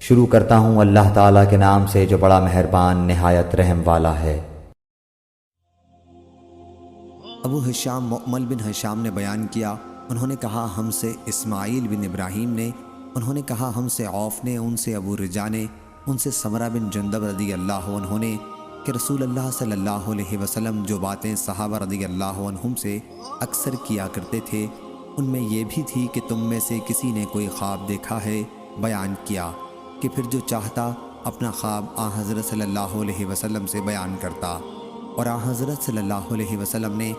شروع کرتا ہوں اللہ تعالیٰ کے نام سے جو بڑا مہربان نہایت رحم والا ہے۔ ابو ہشام مؤمل بن ہشام نے بیان کیا، انہوں نے کہا ہم سے اسماعیل بن ابراہیم نے، انہوں نے کہا ہم سے عوف نے، ان سے ابو رجا نے، ان سے سمرہ بن جندب رضی اللہ عنہ نے کہ رسول اللہ صلی اللہ علیہ وسلم جو باتیں صحابہ رضی اللہ عنہم سے اکثر کیا کرتے تھے ان میں یہ بھی تھی کہ تم میں سے کسی نے کوئی خواب دیکھا ہے، بیان کیا کہ پھر جو چاہتا اپنا خواب حضرت صلی اللہ علیہ وسلم سے بیان کرتا، اور حضرت صلی اللہ علیہ وسلم نے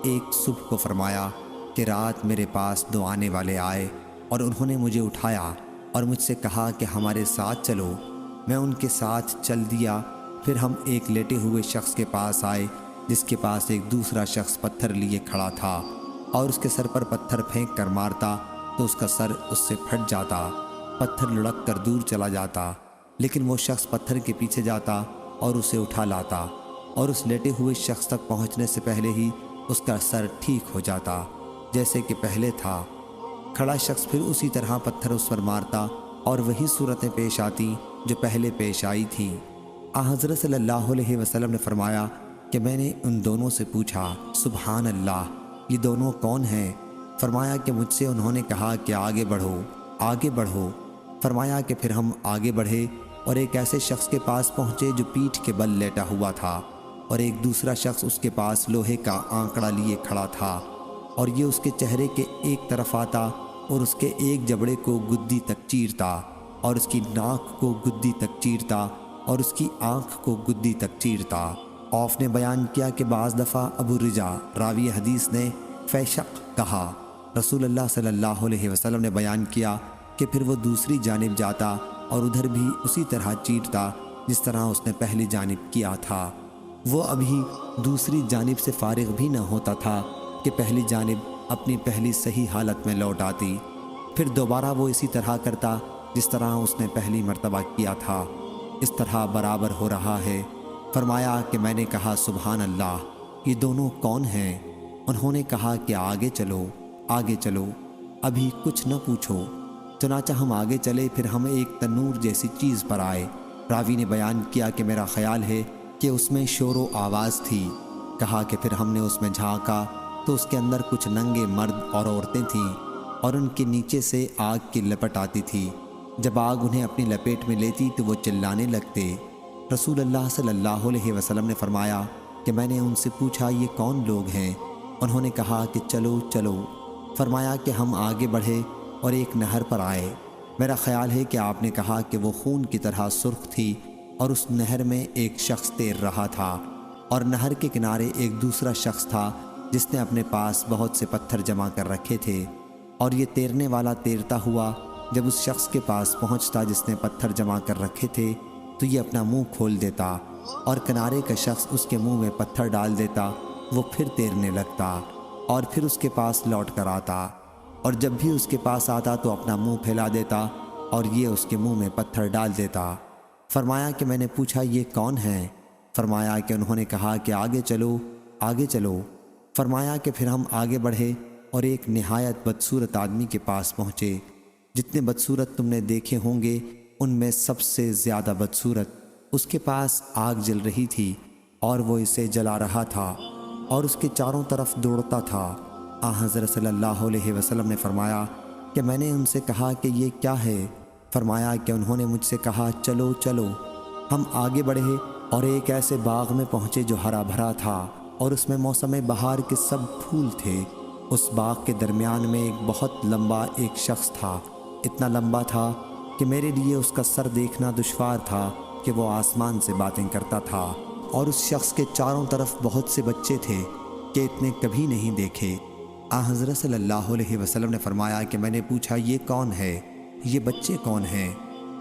ایک صبح کو فرمایا کہ رات میرے پاس دو آنے والے آئے اور انہوں نے مجھے اٹھایا اور مجھ سے کہا کہ ہمارے ساتھ چلو۔ میں ان کے ساتھ چل دیا، پھر ہم ایک لیٹے ہوئے شخص کے پاس آئے جس کے پاس ایک دوسرا شخص پتھر لیے کھڑا تھا اور اس کے سر پر پتھر پھینک کر مارتا تو اس کا سر اس سے پھٹ جاتا، پتھر لڑک کر دور چلا جاتا، لیکن وہ شخص پتھر کے پیچھے جاتا اور اسے اٹھا لاتا اور اس لیٹے ہوئے شخص تک پہنچنے سے پہلے ہی اس کا سر ٹھیک ہو جاتا جیسے کہ پہلے تھا۔ کھڑا شخص پھر اسی طرح پتھر اس پر مارتا اور وہی صورتیں پیش آتی جو پہلے پیش آئی تھیں۔ حضرت صلی اللہ علیہ وسلم نے فرمایا کہ میں نے ان دونوں سے پوچھا سبحان اللہ، یہ دونوں کون ہیں؟ فرمایا کہ مجھ سے انہوں نے کہا کہ آگے بڑھو آگے بڑھو۔ فرمایا کہ پھر ہم آگے بڑھے اور ایک ایسے شخص کے پاس پہنچے جو پیٹھ کے بل لیٹا ہوا تھا اور ایک دوسرا شخص اس کے پاس لوہے کا آنکڑا لیے کھڑا تھا اور یہ اس کے چہرے کے ایک طرف آتا اور اس کے ایک جبڑے کو گدی تک چیرتا اور اس کی ناک کو گدی تک چیرتا اور اس کی آنکھ کو گدی تک چیرتا۔ عوف نے بیان کیا کہ بعض دفعہ ابو رجا راوی حدیث نے فیشق کہا، رسول اللہ صلی اللہ علیہ وسلم نے بیان کیا کہ پھر وہ دوسری جانب جاتا اور ادھر بھی اسی طرح چیرتا جس طرح اس نے پہلی جانب کیا تھا۔ وہ ابھی دوسری جانب سے فارغ بھی نہ ہوتا تھا کہ پہلی جانب اپنی پہلی صحیح حالت میں لوٹ آتی، پھر دوبارہ وہ اسی طرح کرتا جس طرح اس نے پہلی مرتبہ کیا تھا، اس طرح برابر ہو رہا ہے۔ فرمایا کہ میں نے کہا سبحان اللہ، یہ دونوں کون ہیں؟ انہوں نے کہا کہ آگے چلو آگے چلو، ابھی کچھ نہ پوچھو۔ چنانچہ ہم آگے چلے، پھر ہم ایک تنور جیسی چیز پر آئے۔ راوی نے بیان کیا کہ میرا خیال ہے کہ اس میں شور و آواز تھی۔ کہا کہ پھر ہم نے اس میں جھانکا تو اس کے اندر کچھ ننگے مرد اور عورتیں تھیں اور ان کے نیچے سے آگ کی لپٹ آتی تھی۔ جب آگ انہیں اپنی لپیٹ میں لیتی تو وہ چلانے لگتے۔ رسول اللہ صلی اللہ علیہ وسلم نے فرمایا کہ میں نے ان سے پوچھا یہ کون لوگ ہیں؟ انہوں نے کہا کہ چلو چلو۔ فرمایا کہ ہم آگے بڑھے اور ایک نہر پر آئے۔ میرا خیال ہے کہ آپ نے کہا کہ وہ خون کی طرح سرخ تھی اور اس نہر میں ایک شخص تیر رہا تھا اور نہر کے کنارے ایک دوسرا شخص تھا جس نے اپنے پاس بہت سے پتھر جمع کر رکھے تھے، اور یہ تیرنے والا تیرتا ہوا جب اس شخص کے پاس پہنچتا جس نے پتھر جمع کر رکھے تھے تو یہ اپنا منہ کھول دیتا اور کنارے کا شخص اس کے منہ میں پتھر ڈال دیتا، وہ پھر تیرنے لگتا اور پھر اس کے پاس لوٹ کر آتا، اور جب بھی اس کے پاس آتا تو اپنا منہ پھیلا دیتا اور یہ اس کے منہ میں پتھر ڈال دیتا۔ فرمایا کہ میں نے پوچھا یہ کون ہیں؟ فرمایا کہ انہوں نے کہا کہ آگے چلو آگے چلو۔ فرمایا کہ پھر ہم آگے بڑھے اور ایک نہایت بدصورت آدمی کے پاس پہنچے۔ جتنے بدصورت تم نے دیکھے ہوں گے ان میں سب سے زیادہ بدصورت، اس کے پاس آگ جل رہی تھی اور وہ اسے جلا رہا تھا اور اس کے چاروں طرف دوڑتا تھا۔ حضرت صلی اللہ علیہ وسلم نے فرمایا کہ میں نے ان سے کہا کہ یہ کیا ہے؟ فرمایا کہ انہوں نے مجھ سے کہا چلو چلو۔ ہم آگے بڑھے اور ایک ایسے باغ میں پہنچے جو ہرا بھرا تھا اور اس میں موسم بہار کے سب پھول تھے۔ اس باغ کے درمیان میں ایک بہت لمبا ایک شخص تھا، اتنا لمبا تھا کہ میرے لیے اس کا سر دیکھنا دشوار تھا کہ وہ آسمان سے باتیں کرتا تھا، اور اس شخص کے چاروں طرف بہت سے بچے تھے کہ اتنے کبھی نہیں دیکھے۔ حضرت صلی اللہ علیہ وسلم نے فرمایا کہ میں نے پوچھا یہ کون ہے؟ یہ بچے کون ہیں؟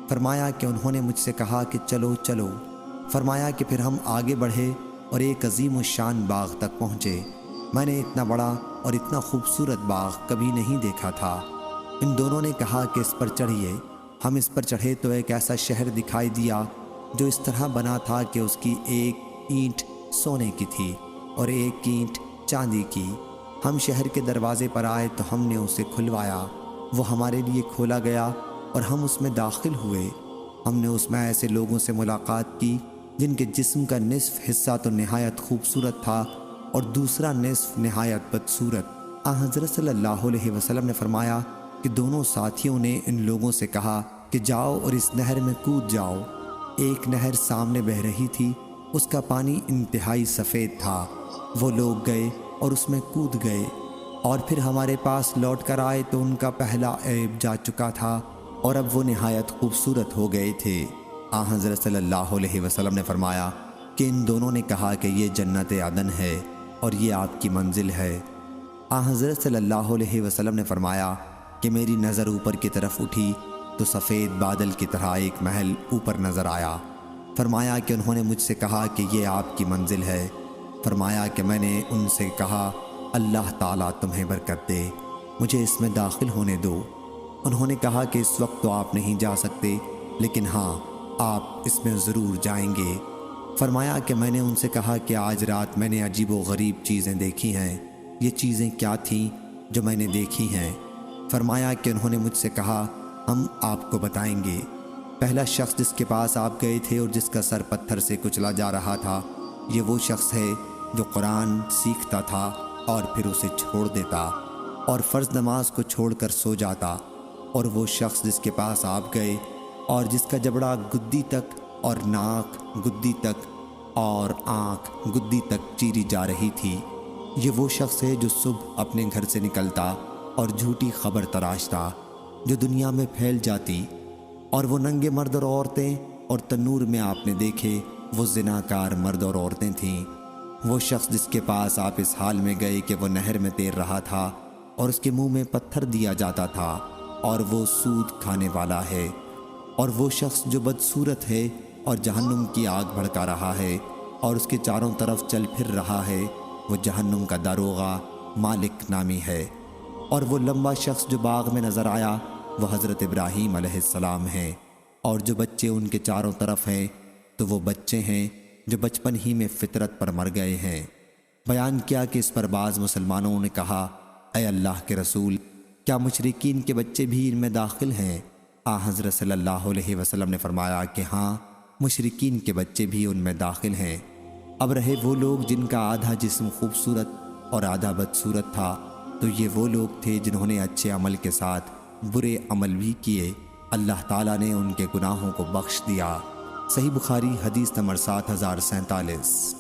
فرمایا کہ انہوں نے مجھ سے کہا کہ چلو چلو۔ فرمایا کہ پھر ہم آگے بڑھے اور ایک عظیم الشان باغ تک پہنچے۔ میں نے اتنا بڑا اور اتنا خوبصورت باغ کبھی نہیں دیکھا تھا۔ ان دونوں نے کہا کہ اس پر چڑھیے۔ ہم اس پر چڑھے تو ایک ایسا شہر دکھائی دیا جو اس طرح بنا تھا کہ اس کی ایک اینٹ سونے کی تھی اور ایک اینٹ چاندی کی۔ ہم شہر کے دروازے پر آئے تو ہم نے اسے کھلوایا، وہ ہمارے لیے کھولا گیا اور ہم اس میں داخل ہوئے ہم نے اس میں ایسے لوگوں سے ملاقات کی جن کے جسم کا نصف حصہ تو نہایت خوبصورت تھا اور دوسرا نصف نہایت بدصورت۔ حضرت صلی اللہ علیہ وسلم نے فرمایا کہ دونوں ساتھیوں نے ان لوگوں سے کہا کہ جاؤ اور اس نہر میں کود جاؤ۔ ایک نہر سامنے بہہ رہی تھی، اس کا پانی انتہائی سفید تھا۔ وہ لوگ گئے اور اس میں کود گئے اور پھر ہمارے پاس لوٹ کر آئے تو ان کا پہلا عیب جا چکا تھا اور اب وہ نہایت خوبصورت ہو گئے تھے۔ حضرت صلی اللہ علیہ وسلم نے فرمایا کہ ان دونوں نے کہا کہ یہ جنت عدن ہے اور یہ آپ کی منزل ہے۔ حضرت صلی اللہ علیہ وسلم نے فرمایا کہ میری نظر اوپر کی طرف اٹھی تو سفید بادل کی طرح ایک محل اوپر نظر آیا۔ فرمایا کہ انہوں نے مجھ سے کہا کہ یہ آپ کی منزل ہے۔ فرمایا کہ میں نے ان سے کہا اللہ تعالیٰ تمہیں برکت دے، مجھے اس میں داخل ہونے دو۔ انہوں نے کہا کہ اس وقت تو آپ نہیں جا سکتے، لیکن ہاں آپ اس میں ضرور جائیں گے۔ فرمایا کہ میں نے ان سے کہا کہ آج رات میں نے عجیب و غریب چیزیں دیکھی ہیں، یہ چیزیں کیا تھیں جو میں نے دیکھی ہیں؟ فرمایا کہ انہوں نے مجھ سے کہا ہم آپ کو بتائیں گے۔ پہلا شخص جس کے پاس آپ گئے تھے اور جس کا سر پتھر سے کچلا جا رہا تھا، یہ وہ شخص ہے جو قرآن سیکھتا تھا اور پھر اسے چھوڑ دیتا اور فرض نماز کو چھوڑ کر سو جاتا۔ اور وہ شخص جس کے پاس آپ گئے اور جس کا جبڑا گدی تک اور ناک گدی تک اور آنکھ گدی تک چیری جا رہی تھی، یہ وہ شخص ہے جو صبح اپنے گھر سے نکلتا اور جھوٹی خبر تراشتا جو دنیا میں پھیل جاتی، اور وہ ننگے مرد اور عورتیں اور تنور میں آپ نے دیکھے وہ زناکار مرد اور عورتیں تھیں۔ وہ شخص جس کے پاس آپ اس حال میں گئے کہ وہ نہر میں تیر رہا تھا اور اس کے منہ میں پتھر دیا جاتا تھا اور وہ سود کھانے والا ہے۔ اور وہ شخص جو بدصورت ہے اور جہنم کی آگ بھڑکا رہا ہے اور اس کے چاروں طرف چل پھر رہا ہے، وہ جہنم کا داروغہ مالک نامی ہے۔ اور وہ لمبا شخص جو باغ میں نظر آیا وہ حضرت ابراہیم علیہ السلام ہیں، اور جو بچے ان کے چاروں طرف ہیں تو وہ بچے ہیں جو بچپن ہی میں فطرت پر مر گئے ہیں۔ بیان کیا کہ اس پر بعض مسلمانوں نے کہا اے اللہ کے رسول، کیا مشرکین کے بچے بھی ان میں داخل ہیں؟ حضرت صلی اللہ علیہ وسلم نے فرمایا کہ ہاں، مشرکین کے بچے بھی ان میں داخل ہیں۔ اب رہے وہ لوگ جن کا آدھا جسم خوبصورت اور آدھا بدصورت تھا، تو یہ وہ لوگ تھے جنہوں نے اچھے عمل کے ساتھ برے عمل بھی کیے، اللہ تعالیٰ نے ان کے گناہوں کو بخش دیا۔ صحیح بخاری حدیث نمبر 7047۔